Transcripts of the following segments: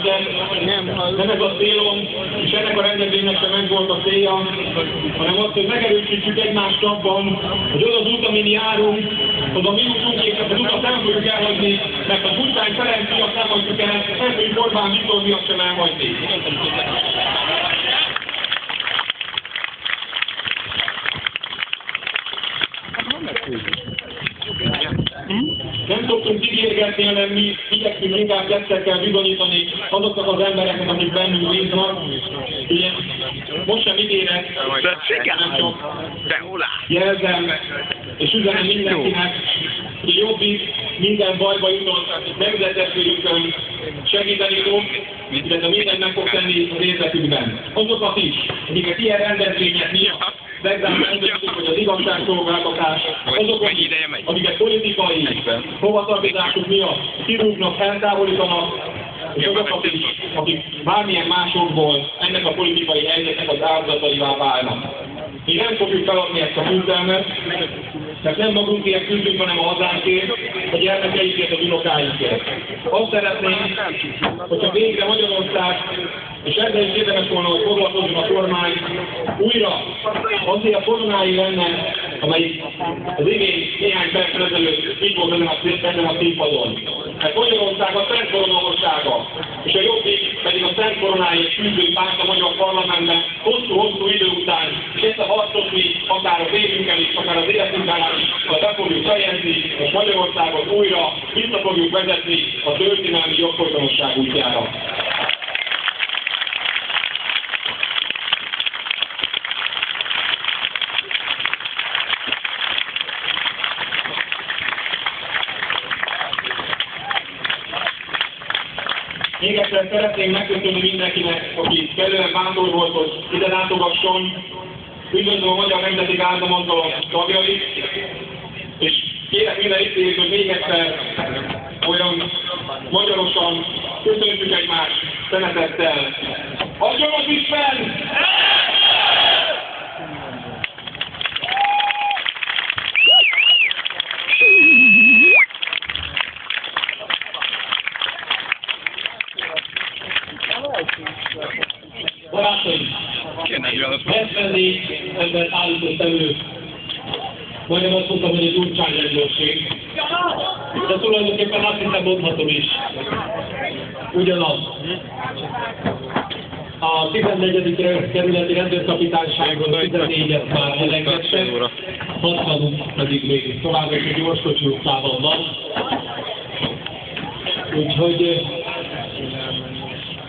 de nem ez a célom, és ennek a rendezvénynek sem ez volt a célja, hanem azt, hogy megerősítsük egymást abban, hogy az az út, amin járunk, az a mi útunk, és az utat nem fogjuk elhagyni, mert a Gyurcsány Ferenc miatt nem hagyjuk el, nem fogjuk Orbán Viktor miatt sem elhagyni. Nem szoktunk ígérgetni, hanem mi igyekszünk inkább tettekkel bizonyítani azoknak az embereknek, akik bennünk bíznak. Ugye, most sem ígérek, nem csak jelzem, és üzenem mindenkinek, hogy Jobbik minden bajba jutott megvezetőjükön segíteni fog, illetve mindent meg fog tenni az életükben. Azokat is, akiket ilyen rendezvények miatt megzámláltatjuk, hogy az igazságszolgáltatás, azok, akiket politikai hovatartozásuk miatt kirúgnak, eltávolítanak, és azokat is, akik bármilyen másokból ennek a politikai helyzetnek az áldozataivá válnak. Mi nem fogjuk feladni ezt a küzdelmet, mert nem magunkért küzdünk, hanem a hazánkért, a gyermekeikért, az unokáinkért. Azt szeretnénk, hogyha végre Magyarország, és ezzel is érdemes volna, hogy foglalkozzon a kormány, újra azért a koronáig lenne, amelyik az igény néhány perccel ezelőtt így volt ezen a színpadon. Mert Magyarország a Szent Korona országa, és a Jobbik pedig a Szent Koronáért küzdő párt a magyar parlamentben hosszú-hosszú idő után, és ezt a harcot mi akár az évünkkel is, akár az életünkben is, be fogjuk fejezni, és Magyarországot újra vissza fogjuk vezetni a történelmi jogfolytonosság útjára. Még egyszer szeretném megköszönni mindenkinek, aki kellően bátor volt, hogy ide látogasson. Üdvözlöm a Magyar Nemzeti Gárda tagjait, és kérek minden itt, hogy még egyszer olyan magyarosan köszöntjük egymást szeretettel. Adjon az Isten! Barátaim, 74 ember állított elő. Majdnem azt mondtam, hogy egy Gyurcsány rendőrség. De tulajdonképpen azt hiszem mondhatom is. Ugyanaz. A 14. kerületi rendőrkapitányságon 14-et már elengedtek, 60 pedig még továbbra is a Gyorskocsi utcában van. Úgyhogy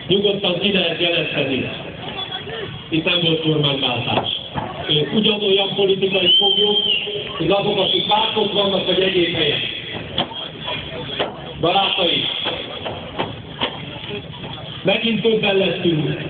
nyugodtan ki lehet jelenteni. Itt nem volt kormányváltás. Ugyanolyan politikai foglyok, mint azok, akik pártok vannak, vagy egyéb helyen. Barátaim, megint többen leszünk,